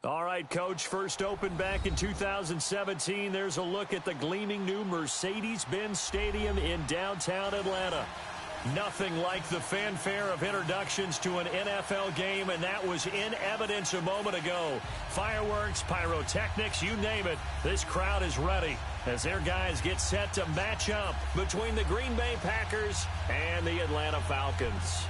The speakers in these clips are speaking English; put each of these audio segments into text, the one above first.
All right, Coach, first opened back in 2017. There's a look at the gleaming new Mercedes-Benz Stadium in downtown Atlanta. Nothing like the fanfare of introductions to an NFL game, and that was in evidence a moment ago. Fireworks, pyrotechnics, you name it. This crowd is ready as their guys get set to match up between the Green Bay Packers and the Atlanta Falcons.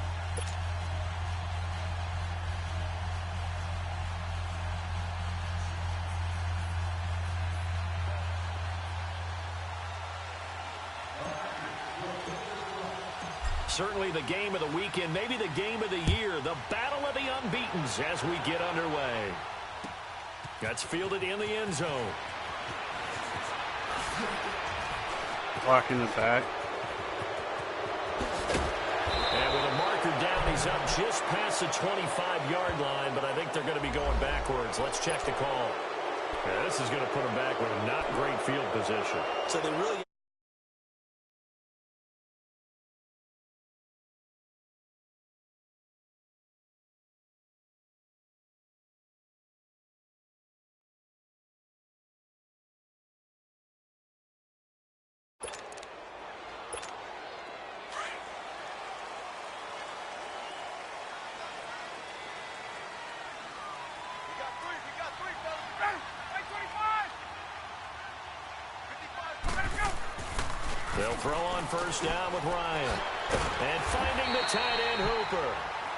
Certainly the game of the weekend, maybe the game of the year, the battle of the unbeatens as we get underway. That's fielded in the end zone. Blocking the back. And with a marker down, he's up just past the 25-yard line, but I think they're going to be going backwards. Let's check the call. Yeah, this is going to put them back with a not great field position. So they really... They'll throw on first down with Ryan. And finding the tight end Hooper.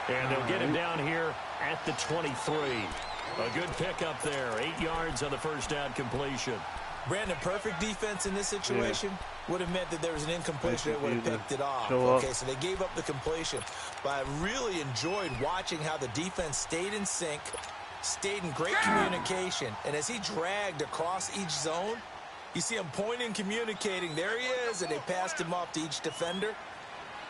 And they'll get him down here at the 23. A good pickup there. 8 yards on the first down completion. Brandon, perfect defense in this situation would have meant that there was an incompletion that would have picked it off. Okay, so they gave up the completion. But I really enjoyed watching how the defense stayed in sync, stayed in great communication. And as he dragged across each zone, you see him pointing, communicating. There he is, and they passed him off to each defender.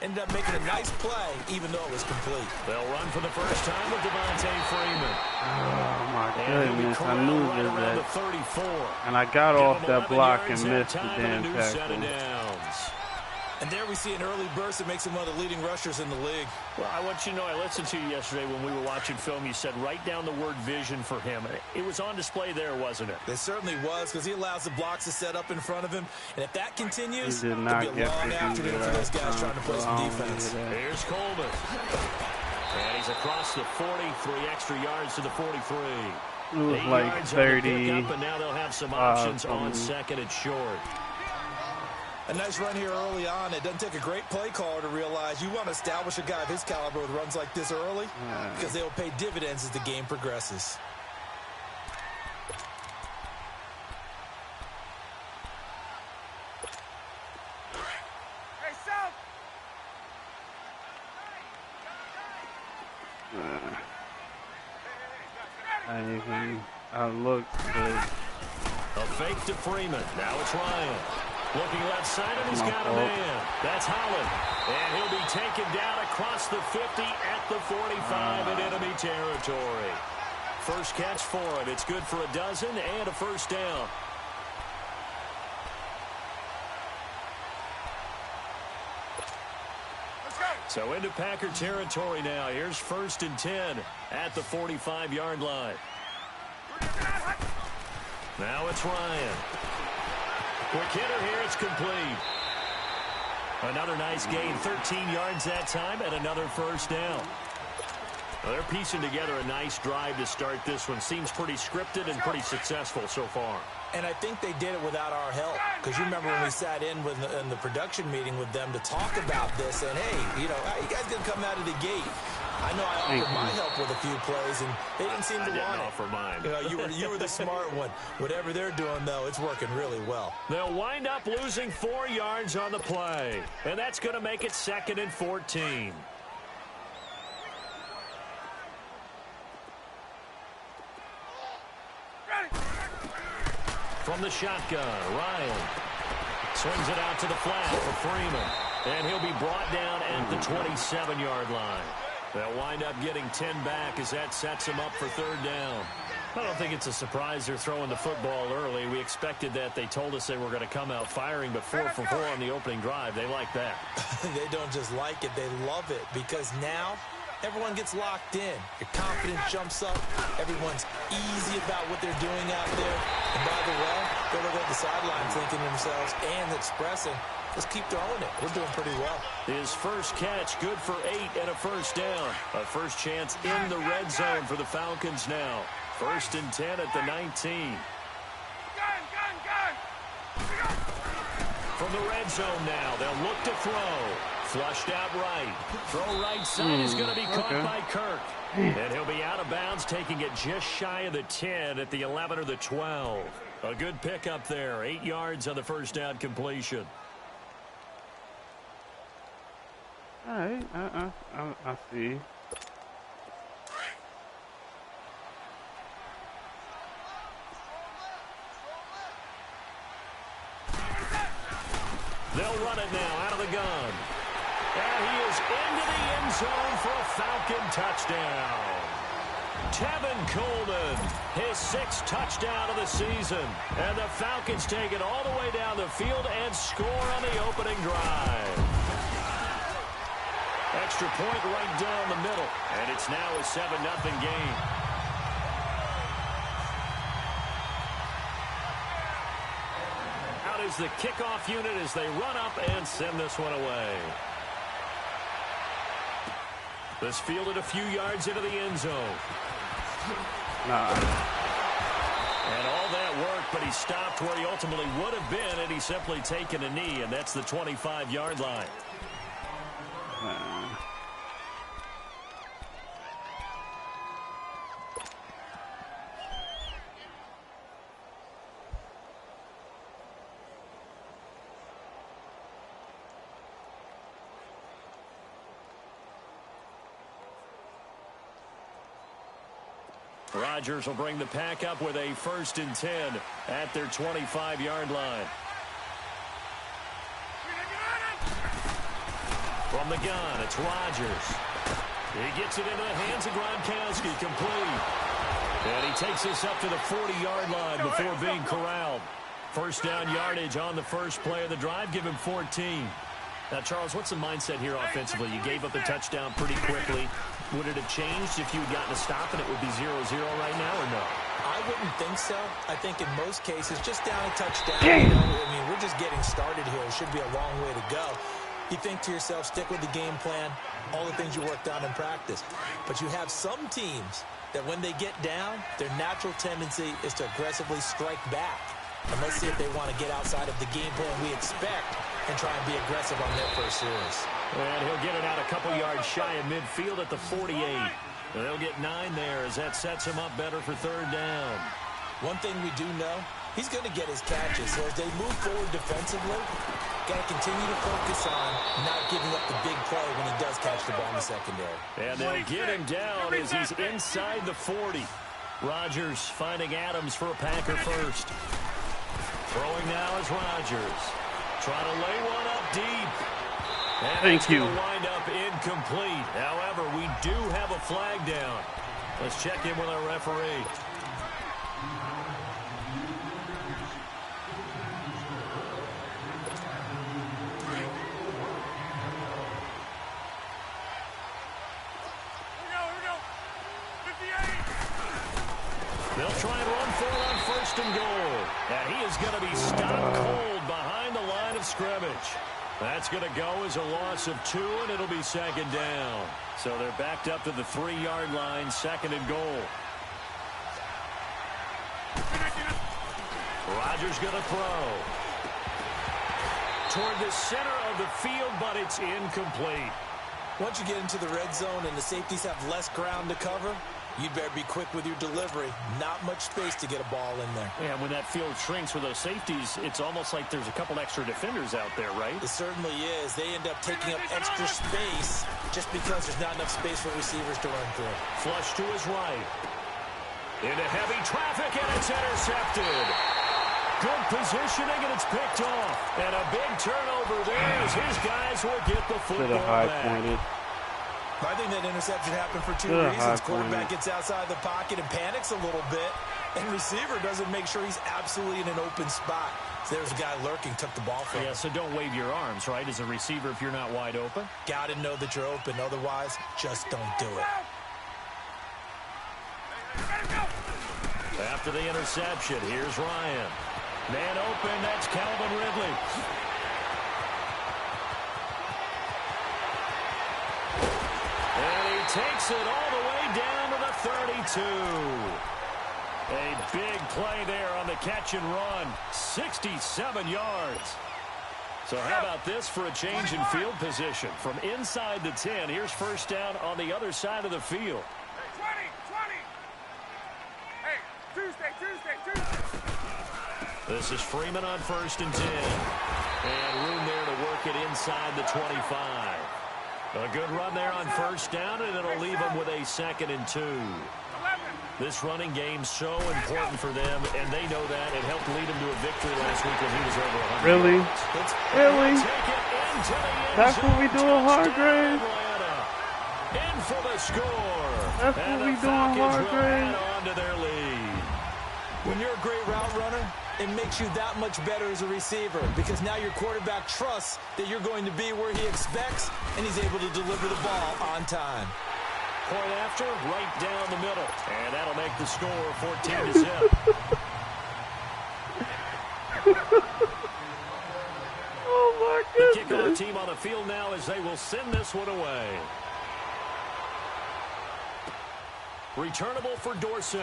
Ended up making a nice play, even though it was complete. They'll run for the first time with Devontae Freeman. Oh, my goodness. I knew right that. 34. And I got off that block and missed the damn tackle. And there we see an early burst that makes him one of the leading rushers in the league. Well, I want you to know, I listened to you yesterday when we were watching film. You said write down the word vision for him. It was on display there, wasn't it? It certainly was, because he allows the blocks to set up in front of him. And if that continues, it'll be a long afternoon for those guys trying to play some defense. Here's Coleman. And he's across the 40, 3 extra yards to the 43. It was like 30. And now they'll have some options on second and short. A nice run here early on. It doesn't take a great play caller to realize you want to establish a guy of his caliber with runs like this early because they will pay dividends as the game progresses. I look good. A fake to Freeman. Now it's Ryan. Looking left side, and he's got a man. That's Holland. And he'll be taken down across the 50 at the 45 in enemy territory. First catch for him. It's good for a dozen and a first down. So into Packer territory now. Here's 1st and 10 at the 45-yard line. Now it's Ryan. Quick hitter here, it's complete. Another nice gain, 13 yards that time, and another first down. Well, they're piecing together a nice drive to start this one. Seems pretty scripted and pretty successful so far. And I think they did it without our help. Because you remember when we sat in the production meeting with them to talk about this, and hey, you know, how you guys going to come out of the gate? I know I offered my help with a few plays, and they didn't seem to want it. Offer mine. You know, you were the smart one. Whatever they're doing, though, it's working really well. They'll wind up losing 4 yards on the play, and that's going to make it 2nd and 14. From the shotgun, Ryan swings it out to the flat for Freeman, and he'll be brought down at the 27-yard line. They'll wind up getting 10 back as that sets them up for 3rd down. I don't think it's a surprise they're throwing the football early. We expected that. They told us they were going to come out firing, but 4 for 4 on the opening drive. They like that. They don't just like it. They love it because now everyone gets locked in. Your confidence jumps up. Everyone's easy about what they're doing out there. And by the way, they're looking at the sidelines thinking to themselves and expressing, let's keep throwing it. We're doing pretty well. His first catch, good for 8 and a first down. A first chance in the red zone for the Falcons now. 1st and 10 at the 19. From the red zone now, they'll look to throw. Flushed out right. Throw right side is going to be caught by Kirk. And he'll be out of bounds, taking it just shy of the 10 at the 11 or the 12. A good pickup there. 8 yards on the first down completion. All right, I see. They'll run it now out of the gun. And he is into the end zone for a Falcon touchdown. Tevin Coleman, his 6th touchdown of the season. And the Falcons take it all the way down the field and score on the opening drive. Extra point right down the middle. And it's now a 7-0 game. Out is the kickoff unit as they run up and send this one away. This fielded a few yards into the end zone. Nah. And all that work, but he stopped where he ultimately would have been, and he's simply taken a knee, and that's the 25-yard line. Rodgers will bring the pack up with a 1st and 10 at their 25-yard line. From the gun, it's Rodgers. He gets it into the hands of Gronkowski, complete. And he takes this up to the 40-yard line before being corralled. First down yardage on the first play of the drive, give him 14. Now, Charles, what's the mindset here offensively? You gave up the touchdown pretty quickly. Would it have changed if you had gotten a stop and it would be 0-0 right now, or no? I wouldn't think so. I think in most cases, just down a touchdown. You know, I mean, we're just getting started here. It should be a long way to go. You think to yourself, stick with the game plan, all the things you worked on in practice. But you have some teams that when they get down, their natural tendency is to aggressively strike back. And let's see if they want to get outside of the game plan we expect and try and be aggressive on their first series. And he'll get it out a couple yards shy of midfield at the 48. They'll get 9 there as that sets him up better for 3rd down. One thing we do know, he's going to get his catches. So as they move forward defensively, got to continue to focus on not giving up the big play when he does catch the ball in the secondary. And they'll get him down as he's inside the 40. Rodgers finding Adams for a Packer first. Throwing now is Rodgers. Trying to lay one up deep. And Thank you. Wind up incomplete. However, we do have a flag down. Let's check in with our referee. They'll try and run for it on 1st and goal. And he is going to be stopped cold behind the line of scrimmage. That's going to go as a loss of 2, and it'll be 2nd down. So they're backed up to the 3-yard line, 2nd and goal. Rodgers going to throw. Toward the center of the field, but it's incomplete. Once you get into the red zone and the safeties have less ground to cover, you'd better be quick with your delivery. Not much space to get a ball in there. Yeah, when that field shrinks with those safeties, it's almost like there's a couple extra defenders out there, right? It certainly is. They end up taking up extra space just because there's not enough space for receivers to run through. Flush to his right. Into heavy traffic, and it's intercepted. Good positioning, and it's picked off. And a big turnover there as his guys will get the football back. I think that interception happened for 2 reasons. Quarterback gets outside the pocket and panics a little bit. And receiver doesn't make sure he's absolutely in an open spot. So there's a guy lurking, took the ball from him. Yeah, so don't wave your arms, right, as a receiver if you're not wide open. Got to know that you're open. Otherwise, just don't do it. After the interception, here's Ryan. Man open, that's Calvin Ridley. And he takes it all the way down to the 32. A big play there on the catch and run. 67 yards. So how about this for a change in field position? From inside the 10, here's first down on the other side of the field. This is Freeman on first and 10. And room there to work it inside the 25. A good run there on first down, and it'll leave them with a 2nd and 2. This running game so important for them, and they know that. It helped lead him to a victory last week when he was over 100 Really? yards. Really? That's what we doing, Hargrave? In for the score. That's what we doing, Hargrave? On to their lead. When you're a great route runner, it makes you that much better as a receiver because now your quarterback trusts that you're going to be where he expects, and he's able to deliver the ball on time. Point after, right down the middle. And that'll make the score 14-0. Oh, my The goodness. kickoff team on the field now as they will send this one away. Returnable for Dorsett.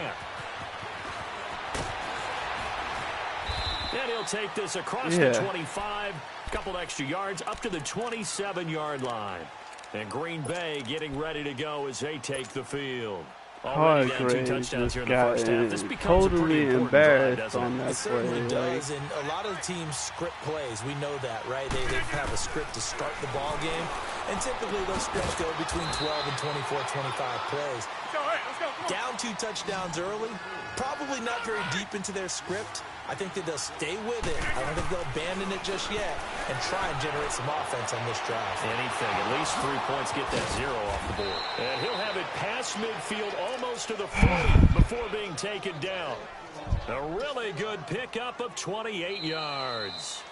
And he'll take this across the 25. A couple extra yards up to the 27-yard line. And Green Bay getting ready to go as they take the field. Already down 2 touchdowns here in the first half. This becomes totally a pretty important drive, embarrassed doesn't on it? that It certainly play. does, and a lot of teams script plays. We know that, right? They have a script to start the ball game, and typically those scripts go between 12 and 24, 25 plays. Down 2 touchdowns early, probably not very deep into their script. I think that they'll stay with it. I don't think they'll abandon it just yet and try and generate some offense on this drive. Anything, at least 3 points, get that 0 off the board. And he'll have it past midfield almost to the 40 before being taken down. A really good pickup of 28 yards.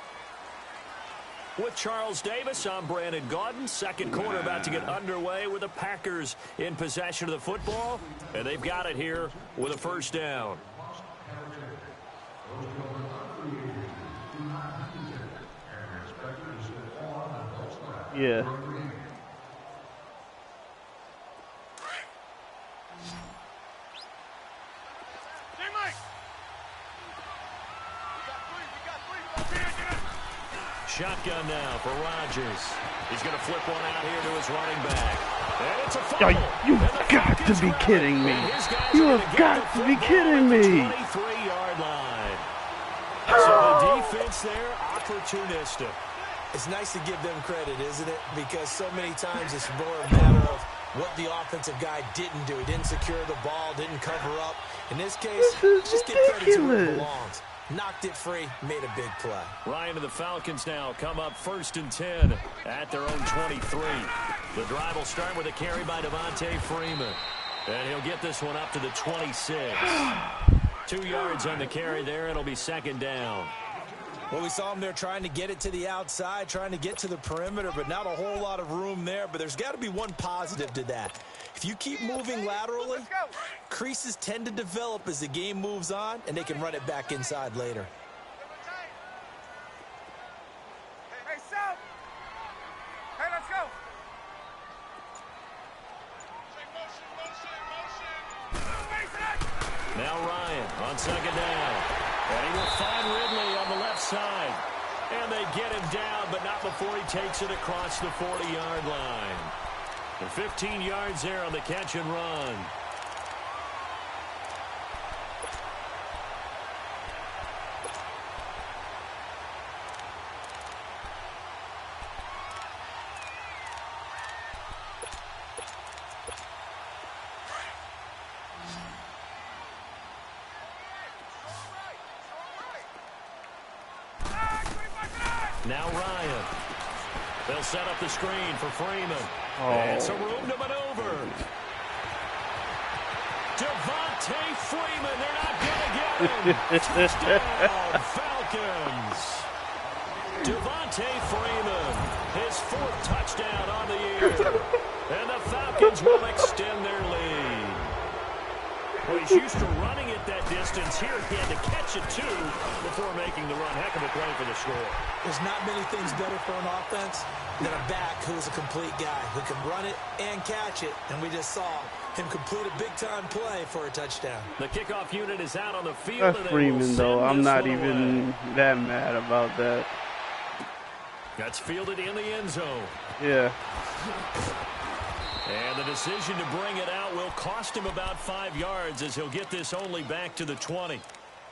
With Charles Davis, I'm Brandon Gaudin. Second quarter about to get underway with the Packers in possession of the football. And they've got it here with a first down. Yeah. Shotgun now for Rodgers. He's going to flip one out here to his running back. And it's a Yo, fumble. you've got to be kidding me. You have got to be kidding me. 23-yard line. So the defense there, opportunistic. It's nice to give them credit, isn't it? Because so many times it's more a matter of what the offensive guy didn't do. He didn't secure the ball, didn't cover up. In this case, just give credit to where it belongs. Knocked it free, made a big play. Ryan and the Falcons now come up first and 10 at their own 23. The drive will start with a carry by Devontae Freeman. And he'll get this one up to the 26. 2 yards on the carry there. It'll be second down. Well, we saw him there trying to get it to the outside, trying to get to the perimeter, but not a whole lot of room there. But there's got to be one positive to that. If you keep moving laterally, creases tend to develop as the game moves on, and they can run it back inside later. Hey, Sal! Hey, let's go! Now Ryan on second down. And he will find Ridley on the left side. And they get him down, but not before he takes it across the 40-yard line. And 15 yards there on the catch and run. Now Ryan. They'll set up the screen for Freeman. And some room to maneuver. Devontae Devontae Freeman, they're not going to get him. Touchdown, Falcons. Devontae Freeman, his 4th touchdown on the year. And the Falcons will extend their lead. Well, he's used to running it that distance. Here he had to catch it, too, before making the run. Heck of a play for the score. There's not many things better for an offense than a back who is a complete guy who can run it and catch it. And we just saw him complete a big-time play for a touchdown. The kickoff unit is out on the field. That's Freeman, though. I'm not even that mad about that. That's fielded in the end zone. Yeah. And the decision to bring it out will cost him about 5 yards as he'll get this only back to the 20.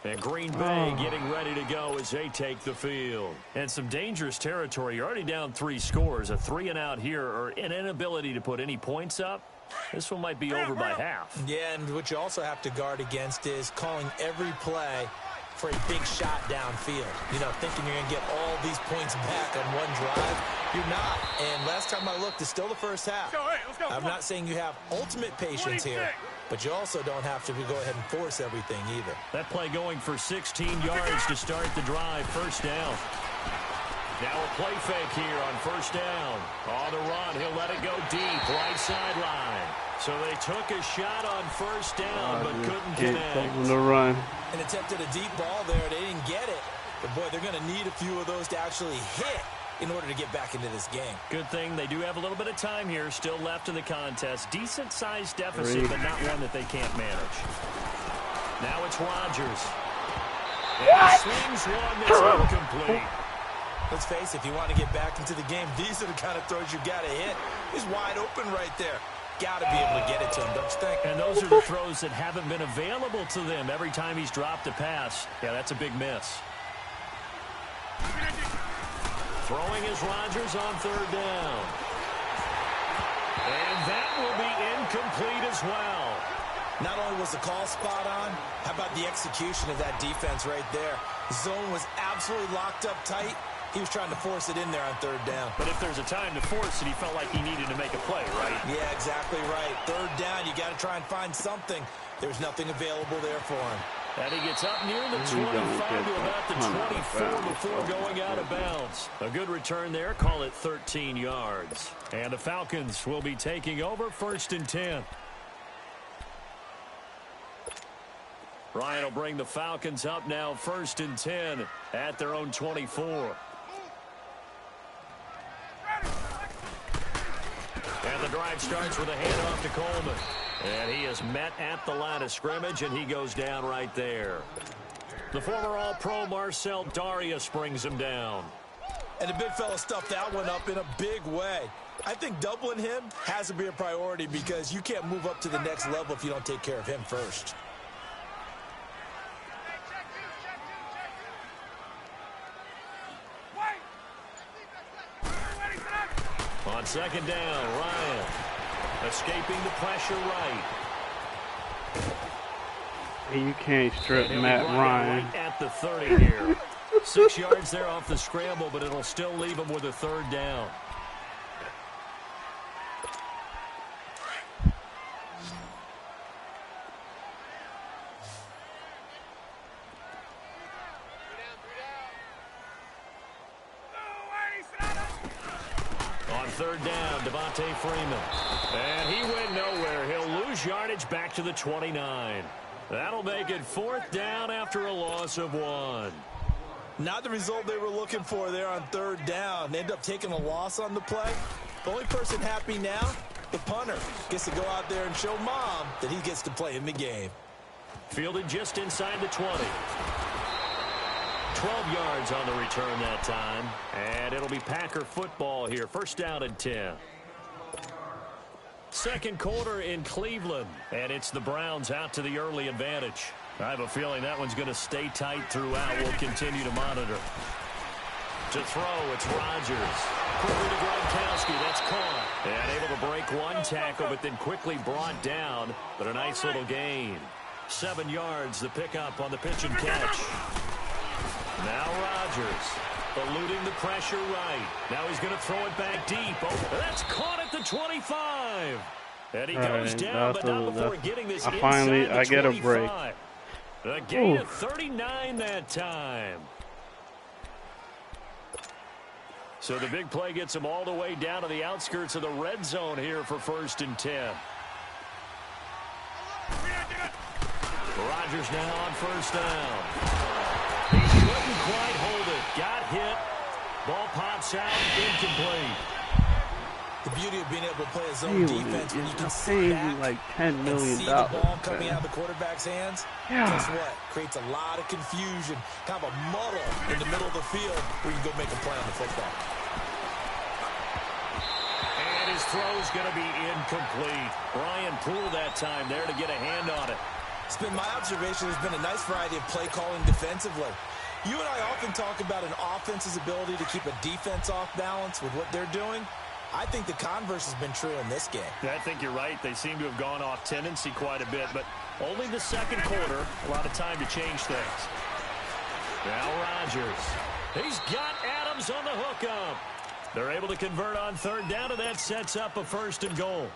And Green Bay getting ready to go as they take the field. And some dangerous territory. You're already down 3 scores. A 3-and-out here or an inability to put any points up. This one might be over by half. Yeah, and what you also have to guard against is calling every play for a big shot downfield. You know, thinking you're going to get all these points back on one drive. You're not. And last time I looked, it's still the first half. Let's go. I'm not saying you have ultimate patience here, but you also don't have to go ahead and force everything either. That play going for 16 yards to start the drive. First down. Now a play fake here on first down. On the run, he'll let it go deep, right sideline. So they took a shot on first down, but couldn't connect. On the run. And attempted a deep ball there. They didn't get it. But, boy, they're going to need a few of those to actually hit in order to get back into this game. Good thing they do have a little bit of time here still left in the contest. Decent-sized deficit, but not one that they can't manage. Now it's Rodgers. And he swings one that's incomplete. Let's face it, if you want to get back into the game, these are the kind of throws you've got to hit. He's wide open right there. Got to be able to get it to him, don't you think? And those are the throws that haven't been available to them every time he's dropped a pass. Yeah, that's a big miss. Throwing is Rodgers on third down. And that will be incomplete as well. Not only was the call spot on, how about the execution of that defense right there? The zone was absolutely locked up tight. He was trying to force it in there on third down. But if there's a time to force it, he felt like he needed to make a play, right? Yeah, exactly right. Third down, you got to try and find something. There's nothing available there for him. And he gets up near the 25 to about the 24 before going out of bounds. A good return there. Call it 13 yards. And the Falcons will be taking over first and 10. Ryan will bring the Falcons up now first and 10 at their own 24. And the drive starts with a handoff to Coleman. And he is met at the line of scrimmage, and he goes down right there. The former All-Pro Marcel Darius brings him down. And the big fella stuffed that one up in a big way. I think doubling him has to be a priority because you can't move up to the next level if you don't take care of him first. On second down, Ryan escaping the pressure right. You can't strip Matt Ryan. Right at the 30 here. 6 yards there off the scramble, but it'll still leave him with a third down. Third down, Devontae Freeman. And he went nowhere. He'll lose yardage back to the 29. That'll make it fourth down after a loss of 1. Not the result they were looking for there on third down. They end up taking a loss on the play. The only person happy now, the punter, gets to go out there and show mom that he gets to play in the game. Fielded just inside the 20. 12 yards on the return that time. And it'll be Packer football here. First down and 10. Second quarter in Cleveland. And it's the Browns out to the early advantage. I have a feeling that one's going to stay tight throughout. We'll continue to monitor. To throw, it's Rodgers. Quickly to Gronkowski. That's caught. And able to break one tackle, but then quickly brought down. But a nice little gain. 7 yards, the pickup on the pitch and catch. Now Rodgers eluding the pressure right. Now he's going to throw it back deep. Oh, that's caught at the 25. And he goes down, but not before getting this I get a break. A gain of 39 that time. So the big play gets him all the way down to the outskirts of the red zone here for 1st and 10. Rodgers now on 1st down. He couldn't quite hold it. Got hit. Ball pops out. Incomplete. The beauty of being able to play a zone defense when you can sit back like $10 million. See the ball coming out of the quarterback's hands. Yeah. Guess what? Creates a lot of confusion, kind of a muddle in the middle of the field where you can go make a play on the football. And his throw's going to be incomplete. Brian Poole that time there to get a hand on it. It's been my observation there's been a nice variety of play calling defensively. You and I often talk about an offense's ability to keep a defense off balance with what they're doing. I think the converse has been true in this game. Yeah, I think you're right. They seem to have gone off tendency quite a bit, but only the second quarter. A lot of time to change things. Now Rodgers. He's got Adams on the hookup. They're able to convert on 3rd down, and that sets up a 1st and goal.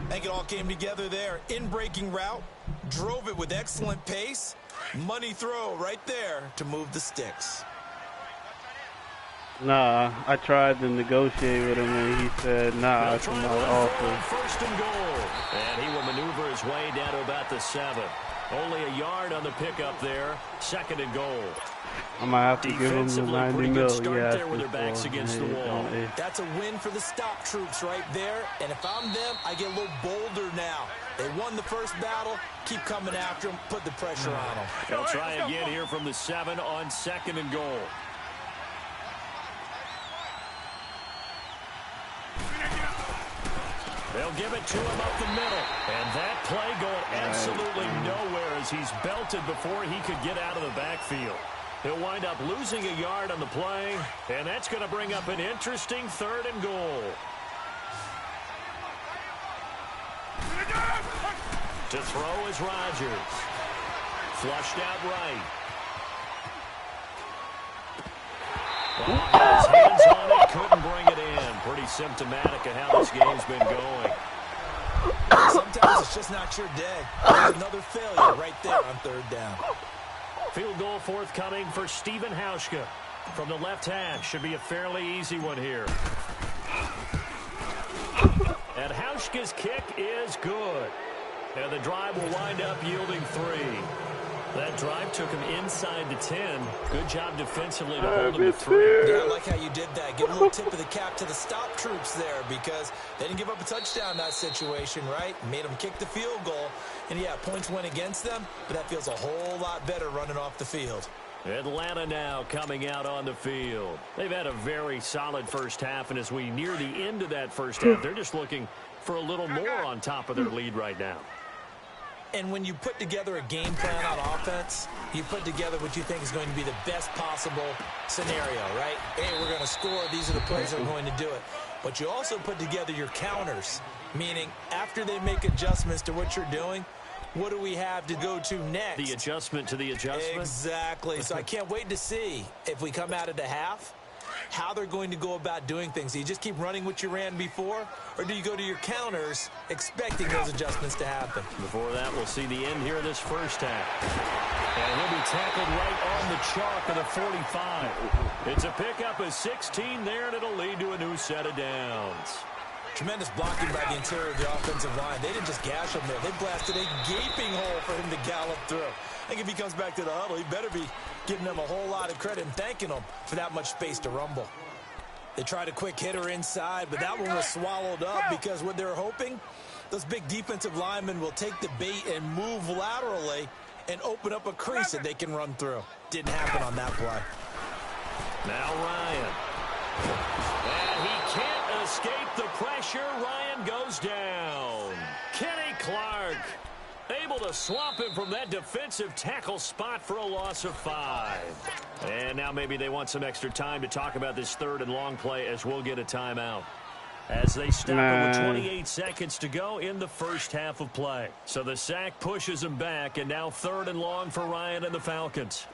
I think it all came together there. In-breaking route. Drove it with excellent pace. Money throw right there to move the sticks. Nah, I tried to negotiate with him, and he said, nah, it's my offer. 1st and goal. And he will maneuver his way down to about the 7. Only a yard on the pickup there. 2nd and goal. I might have to give him the 90 mil. Yeah, there with their backs against the wall. That's a win for the stop troops right there. And if I'm them, I get a little bolder now. They won the first battle. Keep coming after them. Put the pressure on them. They'll try again here from the 7 on 2nd and goal. They'll give it to him up the middle. And that play going absolutely nowhere as he's belted before he could get out of the backfield. He'll wind up losing a yard on the play, and that's going to bring up an interesting 3rd and goal. To throw is Rodgers. Flushed out right. His hands on it, couldn't bring it in. Pretty symptomatic of how this game's been going. Sometimes it's just not your day. There's another failure right there on 3rd down. Field goal forthcoming for Stephen Hauschka from the left hash. Should be a fairly easy one here. And Hauschka's kick is good. And the drive will wind up yielding 3. That drive took him inside the 10. Good job defensively to hold him to 3. Yeah, I like how you did that. Give a little tip of the cap to the stop troops there because they didn't give up a touchdown in that situation, right? Made them kick the field goal. And, yeah, points went against them, but that feels a whole lot better running off the field. Atlanta now coming out on the field. They've had a very solid first half, and as we near the end of that first half, they're just looking for a little more on top of their lead right now. And when you put together a game plan on offense, you put together what you think is going to be the best possible scenario, right? Hey, we're going to score. These are the plays that are going to do it. But you also put together your counters, meaning after they make adjustments to what you're doing, what do we have to go to next? The adjustment to the adjustment? Exactly. So I can't wait to see if we come out of the half, how they're going to go about doing things. Do you just keep running what you ran before, or do you go to your counters expecting those adjustments to happen? Before that, we'll see the end here of this first half. And he'll be tackled right on the chalk of the 45. It's a pickup of 16 there, and it'll lead to a new set of downs. Tremendous blocking by the interior of the offensive line. They didn't just gash him there. They blasted a gaping hole for him to gallop through. I think if he comes back to the huddle, he better be giving them a whole lot of credit and thanking them for that much space to rumble. They tried a quick hitter inside, but that one was swallowed up because what they're hoping, those big defensive linemen will take the bait and move laterally and open up a crease that they can run through. Didn't happen on that play. Now Ryan. And he can't escape the pressure. Ryan goes down. Kenny Clark able to swamp him from that defensive tackle spot for a loss of 5. And now maybe they want some extra time to talk about this 3rd and long play as we'll get a timeout. As they stop it with 28 seconds to go in the first half of play. So the sack pushes him back, and now 3rd and long for Ryan and the Falcons.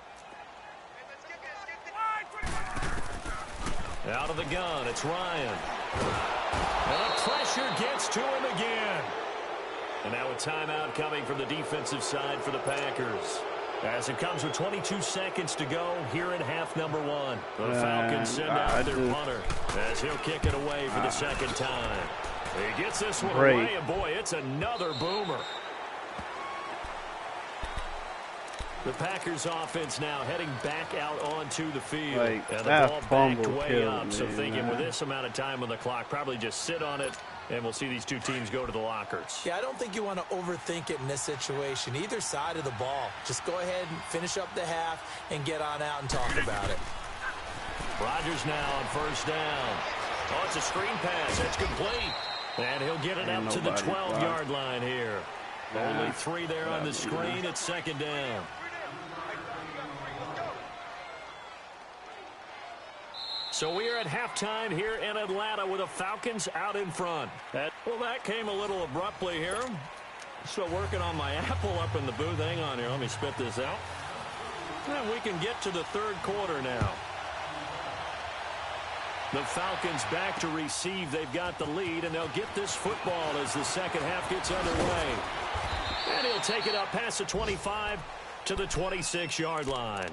Out of the gun, it's Ryan. And the pressure gets to him again. And now a timeout coming from the defensive side for the Packers. As it comes with 22 seconds to go here in half number 1. The Falcons send out their punter as he'll kick it away for the second time. He gets this one away, and boy, it's another boomer. The Packers offense now heading back out onto the field. And the ball backed way up, so thinking with this amount of time on the clock, probably just sit on it, and we'll see these two teams go to the lockers. Yeah, I don't think you want to overthink it in this situation. Either side of the ball. Just go ahead and finish up the half and get on out and talk about it. Rodgers now on first down. Oh, it's a screen pass. It's complete. And he'll get it up to the 12-yard line here. Only 3 there on the screen. It's second down. So we are at halftime here in Atlanta with the Falcons out in front. Well, that came a little abruptly here. Still working on my apple up in the booth. Hang on here. Let me spit this out. And we can get to the third quarter now. The Falcons back to receive. They've got the lead, and they'll get this football as the second half gets underway. And he'll take it up past the 25 to the 26-yard line.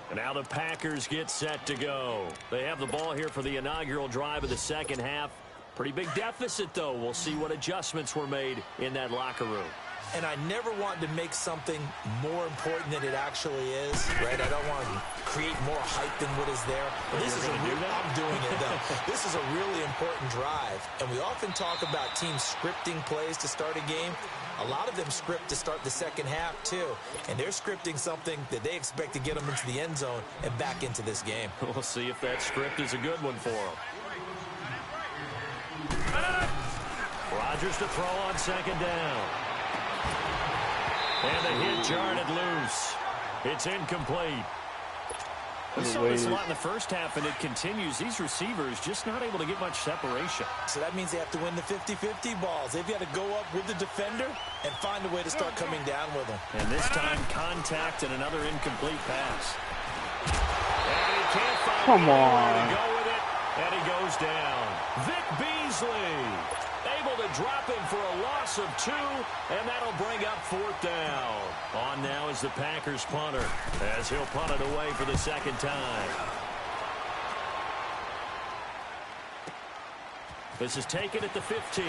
And now the Packers get set to go. They have the ball here for the inaugural drive of the second half. Pretty big deficit, though. We'll see what adjustments were made in that locker room. And I never want to make something more important than it actually is, right? I don't want to create more hype than what is there. But this is I'm doing it, though. This is a really important drive. And we often talk about teams scripting plays to start a game. A lot of them script to start the second half, too. And they're scripting something that they expect to get them into the end zone and back into this game. We'll see if that script is a good one for them. Rodgers to throw on second down. And the hit jarred it loose. It's incomplete. We saw this a lot in the first half, and it continues. These receivers just not able to get much separation. So that means they have to win the 50-50 balls. They've got to go up with the defender and find a way to start coming down with them. And this time, contact and another incomplete pass. And he can't find anywhere to go with it, and he goes down. Vic Beasley able to drop him for a loss of 2, and that'll bring up fourth down. On now is the Packers punter, as he'll punt it away for the second time. This is taken at the 15.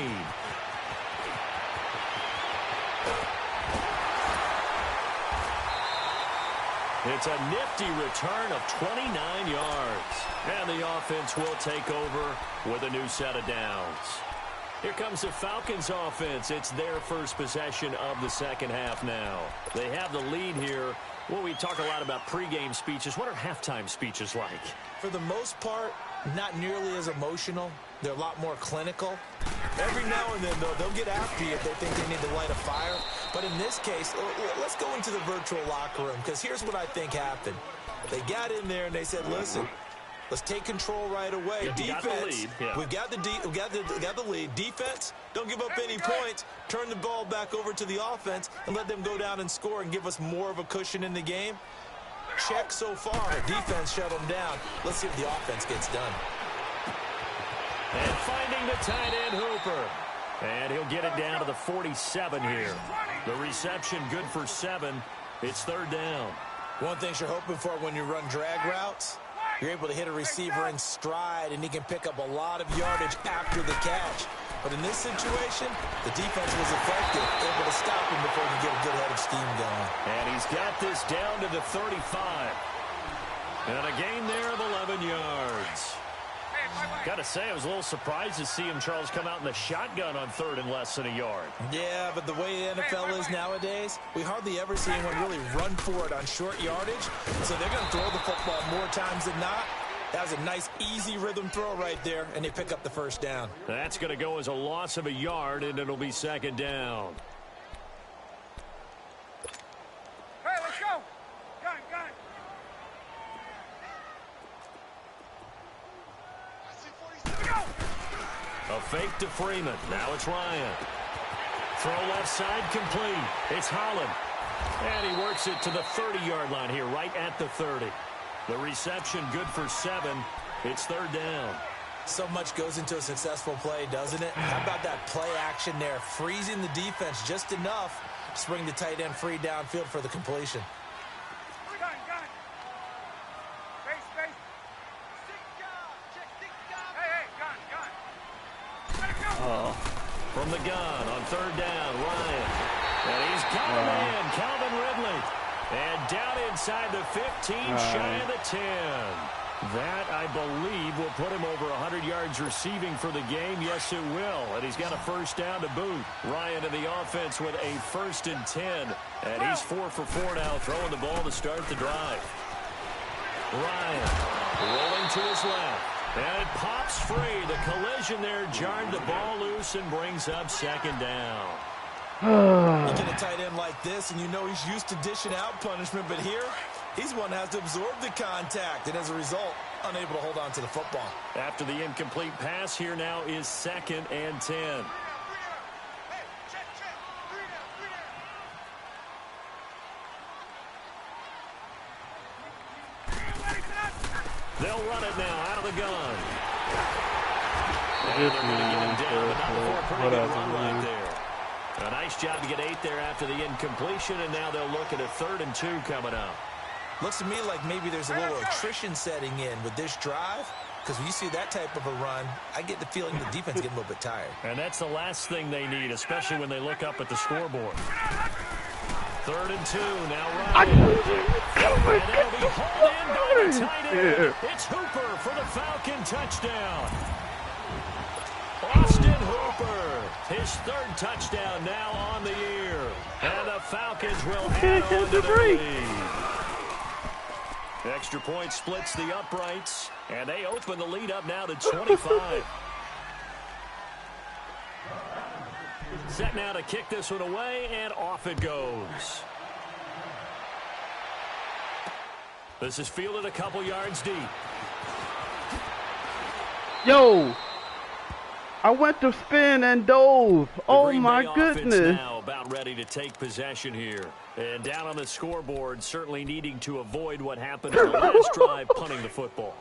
It's a nifty return of 29 yards. And the offense will take over with a new set of downs. Here comes the Falcons offense. It's their first possession of the second half now. They have the lead here. Well, we talk a lot about pregame speeches. What are halftime speeches like? For the most part, not nearly as emotional. They're a lot more clinical. Every now and then, though, they'll get after you if they think they need to light a fire. But in this case, let's go into the virtual locker room, because here's what I think happened. They got in there and they said, listen, let's take control right away. Defense, we've got the lead. Defense, don't give up any points. Turn the ball back over to the offense and let them go down and score and give us more of a cushion in the game. Check so far. Defense shut them down. Let's see if the offense gets done. And finding the tight end Hooper. And he'll get it down to the 47 here. The reception good for 7. It's third down. One thing you're hoping for when you run drag routes, you're able to hit a receiver in stride, and he can pick up a lot of yardage after the catch. But in this situation, the defense was effective, able to stop him before he could get a good head of steam going. And he's got this down to the 35. And a gain there of 11 yards. Got to say, I was a little surprised to see him, Charles, come out in the shotgun on third and less than a yard. Yeah, but the way the NFL is nowadays, we hardly ever see anyone really run for it on short yardage. So they're going to throw the football more times than not. That was a nice, easy rhythm throw right there, and they pick up the first down. That's going to go as a loss of a yard, and it'll be second down. Hey, let's go. Gun. A fake to Freeman. Now it's Ryan. Throw left side complete. It's Holland. And he works it to the 30-yard line here, right at the 30. The reception good for 7. It's third down. So much goes into a successful play, doesn't it? How about that play action there, freezing the defense just enough to bring the tight end free downfield for the completion. Gun. Space. Hey, gun. From the gun on third down, Ryan. And he's got a man, Calvin Ridley. And down inside the 15, shy of the 10. That, I believe, will put him over 100 yards receiving for the game. Yes, it will. And he's got a first down to boot. Ryan in the offense with a 1st and 10. And he's 4 for 4 now, throwing the ball to start the drive. Ryan rolling to his left. And it pops free. The collision there jarred the ball loose and brings up 2nd down. You get a tight end like this, and you know he's used to dishing out punishment, but here, he's one that has to absorb the contact, and as a result, unable to hold on to the football. After the incomplete pass, here now is 2nd and 10. They'll run it now out of the gun. And they're going to get him down, but not before a pretty good run right there. A nice job to get 8 there after the incompletion, and now they'll look at a 3rd and 2 coming up. Looks to me like maybe there's a little attrition setting in with this drive, because when you see that type of a run, I get the feeling the defense getting a little bit tired. And that's the last thing they need, especially when they look up at the scoreboard. 3rd and 2, now Ryan. And it'll be hauled in by the tight end. It's Hooper for the Falcon touchdown. Austin Hooper, his 3rd touchdown now on the year. And the Falcons will add on to the lead. Extra point splits the uprights, and they open the lead up now to 25. Set now to kick this one away, and off it goes. This is fielded a couple yards deep. Yo! I went to spin and dove. Oh my goodness. Now about ready to take possession here. And down on the scoreboard, certainly needing to avoid what happened in the last drive, punting the football.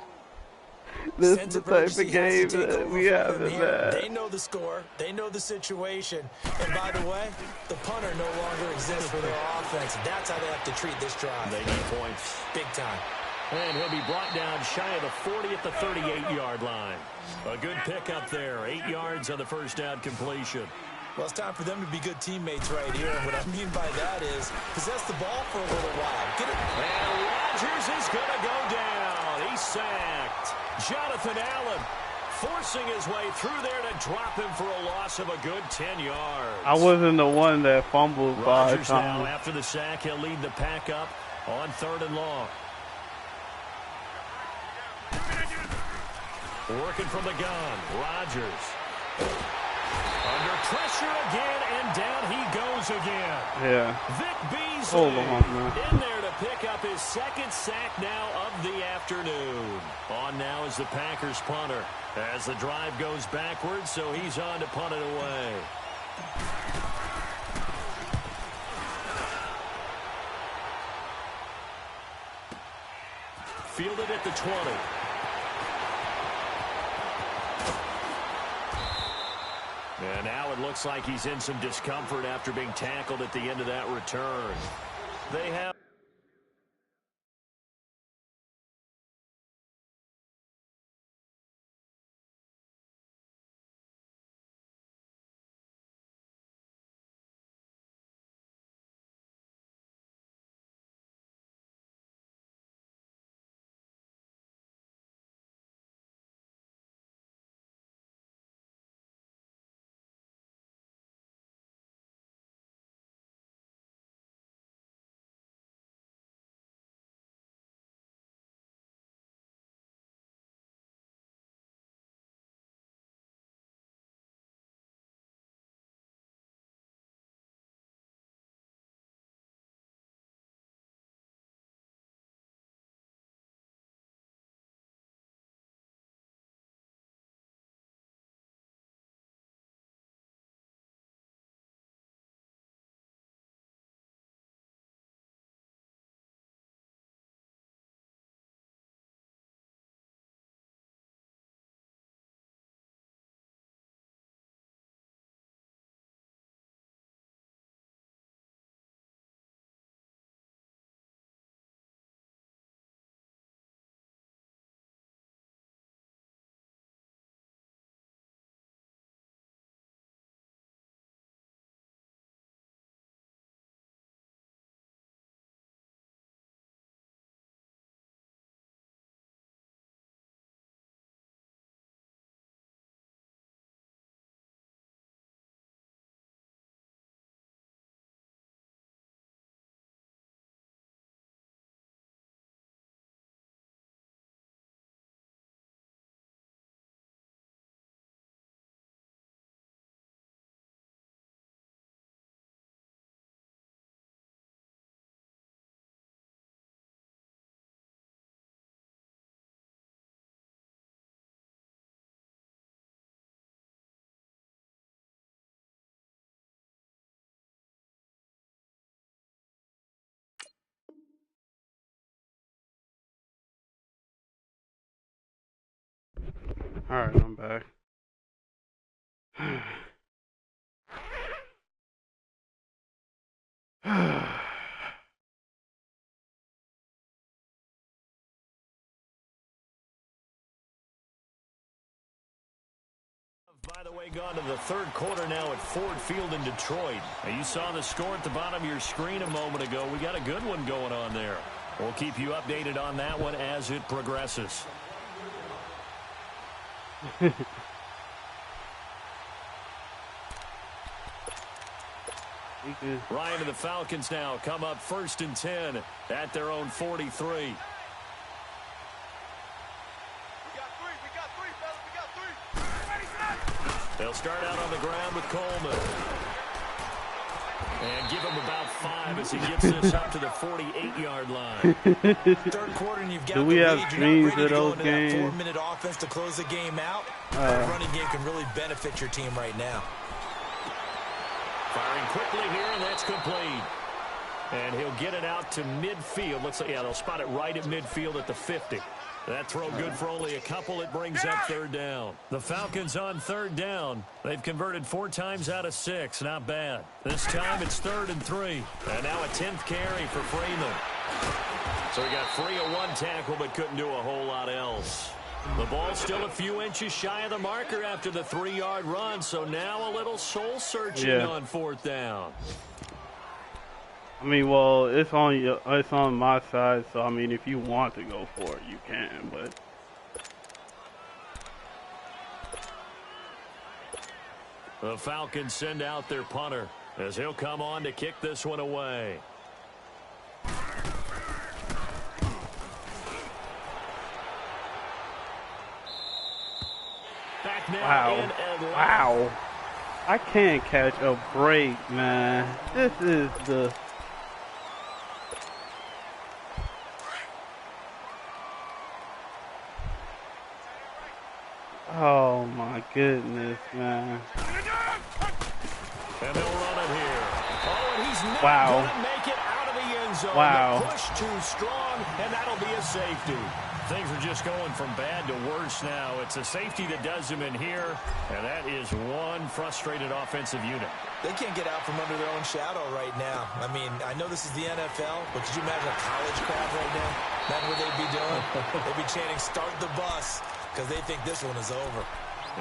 This is the type of game that we have in that. They know the score. They know the situation. And by the way, the punter no longer exists for their offense. That's how they have to treat this drive. They need points. Big time. And he'll be brought down shy of the 40 at the 38-yard line. A good pickup there. 8 yards on the first down completion. Well, it's time for them to be good teammates right here. And what I mean by that is possess the ball for a little while. Get it. And Rodgers is going to go down. He's sacked. Jonathan Allen forcing his way through there to drop him for a loss of a good 10 yards. I wasn't the one that fumbled by Rodgers now after the sack. He'll lead the pack up on 3rd and long. Working from the gun, Rodgers. Under pressure again, and down he goes again. Yeah. Vic Beasley man. in there to pick up his 2nd sack now of the afternoon. On now is the Packers punter as the drive goes backwards, so he's on to punt it away. Fielded at the 20. And now it looks like he's in some discomfort after being tackled at the end of that return. They have Alright, I'm back. By the way, gone to the third quarter now at Ford Field in Detroit. Now, you saw the score at the bottom of your screen a moment ago. We got a good one going on there. We'll keep you updated on that one as it progresses. Ryan and the Falcons now come up 1st and 10 at their own 43. They'll start out on the ground with Coleman. And give him about 5 as he gets this up to the 48-yard line. Third quarter, and you've got Do we have dreams of those games? 4-minute offense to close the game out. The running game can really benefit your team right now. Firing quickly here, and that's complete. And he'll get it out to midfield. Looks like, yeah, they'll spot it right at midfield at the 50. That throw good for only a couple. It brings up 3rd down. The Falcons on 3rd down. They've converted 4 times out of 6. Not bad. This time it's 3rd and 3. And now a 10th carry for Freeman. So he got free of 1 tackle but couldn't do a whole lot else. The ball's still a few inches shy of the marker after the 3-yard run. So now a little soul searching on 4th down. I mean, well, it's on my side, so I mean, if you want to go for it, you can, but the Falcons send out their punter as he'll come on to kick this one away. Back now in Atlanta. Wow. I can't catch a break, man. This is the... Oh my goodness, man. And they'll run it here. Oh, and he's not going to make it out of the end zone. Wow. The push too strong, and that'll be a safety. Things are just going from bad to worse now. It's a safety that does them in here, and that is one frustrated offensive unit. They can't get out from under their own shadow right now. I mean, I know this is the NFL, but could you imagine a college crowd right now? That's what they'd be doing. They'd be chanting, "Start the bus," because they think this one is over.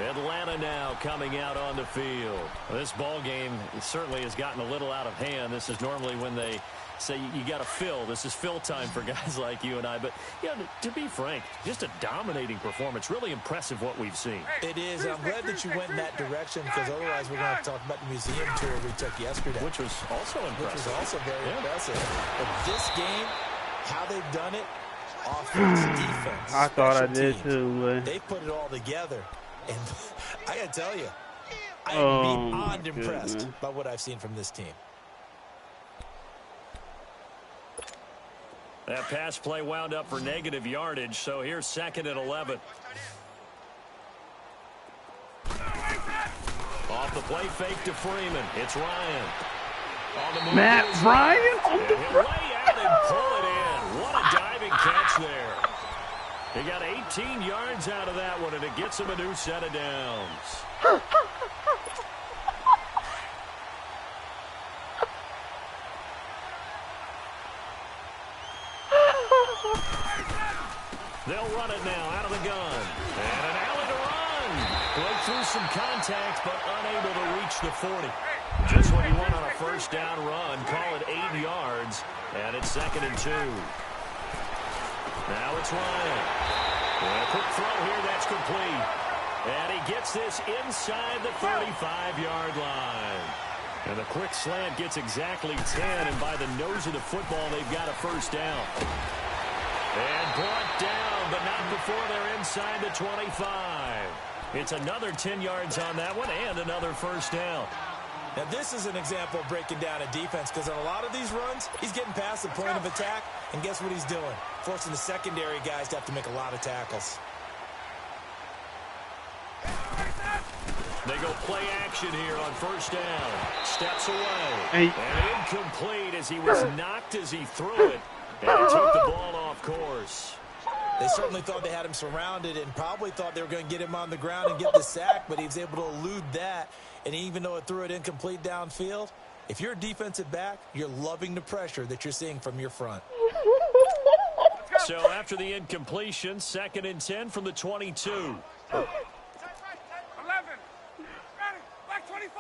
Atlanta now coming out on the field. This ball game certainly has gotten a little out of hand. This is normally when they say you got to fill. This is fill time for guys like you and I. But, yeah, to be frank, just a dominating performance. Really impressive what we've seen. It is. I'm glad that you went in that direction because otherwise we're going to have to talk about the museum tour we took yesterday. Which was also impressive. Which was also very impressive. But this game, how they've done it, offense, defense, I thought I did teams, too, man. they put it all together. And I got to tell you, I am beyond impressed by what I've seen from this team. That pass play wound up for negative yardage, so here's 2nd and 11. Off the play fake to Freeman. It's Ryan. On the move, Matt Ryan on the he'll lay out and pull it in. What a diving catch there. He got 18 yards out of that one, and it gets him a new set of downs. They'll run it now out of the gun. And an alley to run. Broke through some contact, but unable to reach the 40. Just what he want on a 1st down run. Call it 8 yards. And it's 2nd and 2. Now it's Ryan. And a quick throw here. That's complete. And he gets this inside the 35-yard line. And the quick slant gets exactly 10. And by the nose of the football, they've got a 1st down. And brought down, but not before they're inside the 25. It's another 10 yards on that one and another 1st down. Now, this is an example of breaking down a defense because on a lot of these runs, he's getting past the point of attack, and guess what he's doing? Forcing the secondary guys to have to make a lot of tackles. They go play action here on 1st down. Steps away. Hey. And incomplete as he was knocked as he threw it. And he took the ball off course. They certainly thought they had him surrounded and probably thought they were going to get him on the ground and get the sack, but he was able to elude that. And even though it threw it incomplete downfield, if you're a defensive back, you're loving the pressure that you're seeing from your front. So after the incompletion, 2nd and 10 from the 22. 11. Ready. Back 25.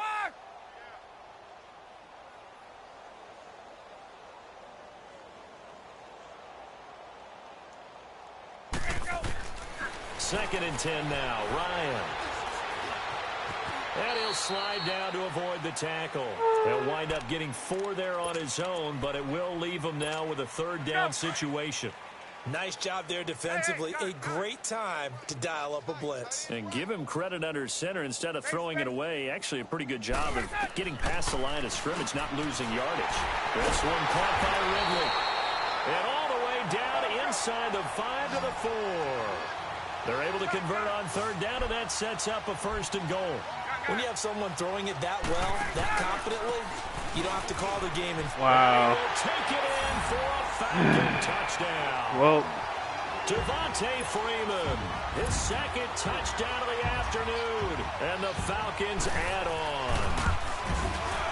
Second and 10 now. Ryan. And he'll slide down to avoid the tackle. He'll wind up getting 4 there on his own, but it will leave him now with a 3rd down situation. Nice job there defensively. A great time to dial up a blitz. And give him credit under center instead of throwing it away. Actually, a pretty good job of getting past the line of scrimmage, not losing yardage. This one caught by Ridley. And all the way down inside the 5 to the 4. They're able to convert on 3rd down, and that sets up a 1st and goal. When you have someone throwing it that well, that confidently, you don't have to call the game. Wow. Take it in for a Falcon touchdown. Well, Devontae Freeman, his 2nd touchdown of the afternoon, and the Falcons add on.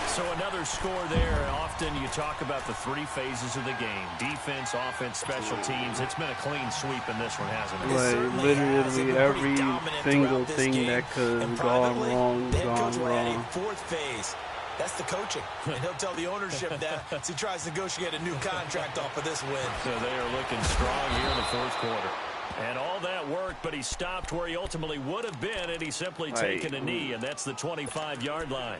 So another score there. Often you talk about the 3 phases of the game: defense, offense, special teams. It's been a clean sweep in this one, hasn't it? like literally every single thing that could have gone wrong, gone wrong. 4th phase. That's the coaching. And he'll tell the ownership that as he tries to negotiate a new contract off of this win. So they are looking strong here in the 4th quarter. And all that worked, but he stopped where he ultimately would have been, and he's simply taken a knee, and that's the 25-yard line.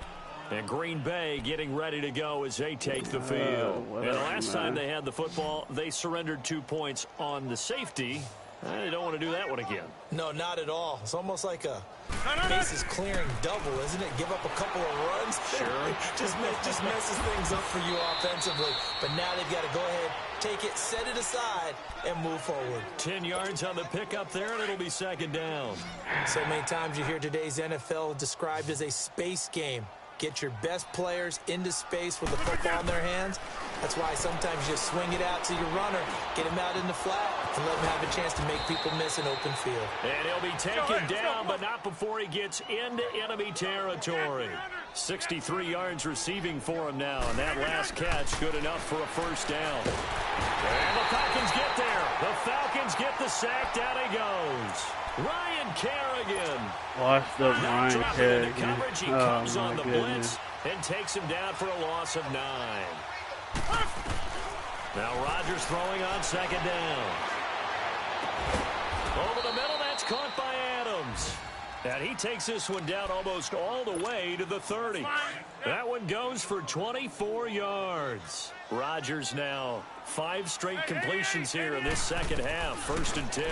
And Green Bay getting ready to go as they take the field. And the last time they had the football, they surrendered 2 points on the safety. They don't want to do that one again. No, not at all. It's almost like a bases clearing double, isn't it? Give up a couple of runs. Sure. just messes things up for you offensively. But now they've got to go ahead, take it, set it aside, and move forward. 10 yards on the pickup there, and it'll be 2nd down. So many times you hear today's NFL described as a space game. Get your best players into space with the football in their hands. That's why sometimes you swing it out to your runner, get him out in the flat, and let him have a chance to make people miss an open field. And he'll be taken down, but not before he gets into enemy territory. 63 yards receiving for him now, and that last catch good enough for a 1st down. And the Falcons get there. The Falcons get the sack. Down he goes. Ryan Kerrigan. Washed up Ryan Kerrigan. Coverage. He comes on the blitz and takes him down for a loss of 9. Now Rodgers throwing on 2nd down. Over the middle, that's caught by Adams. And he takes this one down almost all the way to the 30. That one goes for 24 yards. Rodgers now 5 straight completions here in this 2nd half. 1st and 10.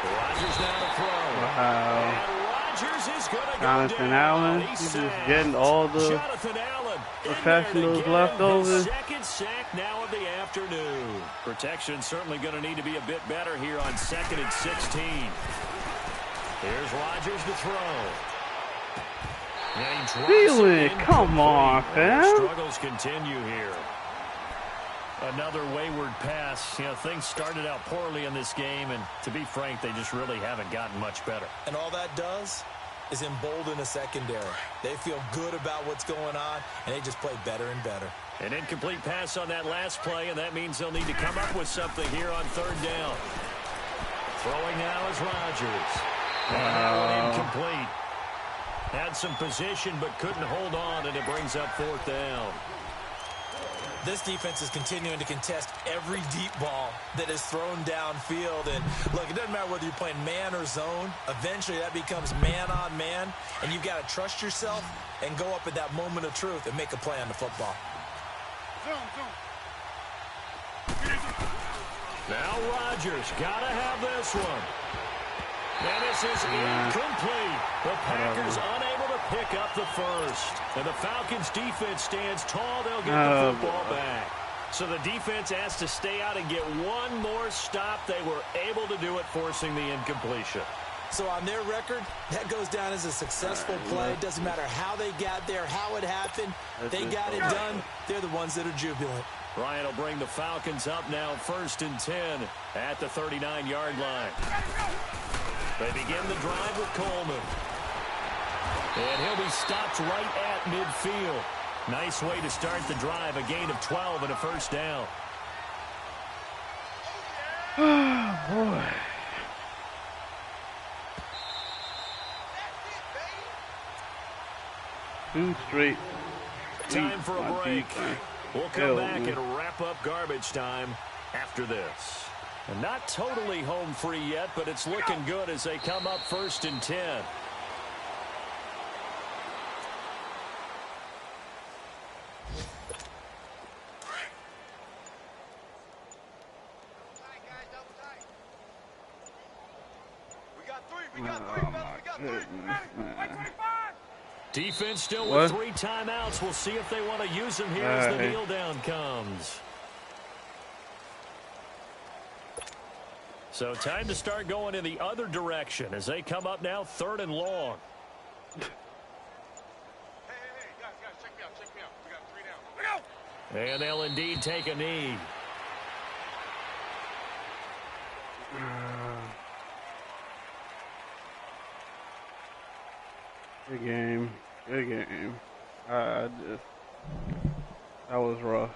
Rodgers now to throw. Wow. And Rodgers is going to go Jonathan down. Allen, he's just getting all the Jonathan Allen professionals left over. 2nd sack now of the afternoon. Protection certainly going to need to be a bit better here on 2nd and 16. Here's Rodgers to throw. And he drops it come on, fam. Struggles continue here. Another wayward pass. You know, things started out poorly in this game, and to be frank, they just really haven't gotten much better. And all that does is embolden a secondary. They feel good about what's going on, and they just play better and better. An incomplete pass on that last play, and that means they'll need to come up with something here on 3rd down. Throwing now is Rodgers. And that one incomplete. Had some position, but couldn't hold on, and it brings up 4th down. This defense is continuing to contest every deep ball that is thrown downfield. And, look, it doesn't matter whether you're playing man or zone. Eventually, that becomes man-on-man, and you've got to trust yourself and go up at that moment of truth and make a play on the football. Now Rodgers got to have this one. And this is incomplete. The Packers unable to pick up the 1st. And the Falcons defense stands tall. They'll get the football back. So the defense has to stay out and get one more stop. They were able to do it, forcing the incompletion. So on their record, that goes down as a successful play. Doesn't matter how they got there, how it happened. They got it done. They're the ones that are jubilant. Ryan will bring the Falcons up now 1st and 10 at the 39-yard line. They begin the drive with Coleman. And he'll be stopped right at midfield. Nice way to start the drive. A gain of 12 and a first down. Oh, boy. Two straight. Time for a break. We'll come back and wrap up garbage time after this. And not totally home free yet, but it's looking good as they come up 1st and 10. Defense still with 3 timeouts. We'll see if they want to use them here as the kneel down comes. So time to start going in the other direction as they come up now 3rd and long. Hey, guys, check me out. We got 3 down. Look out! And they'll indeed take a knee. Good game. Good game. That was rough.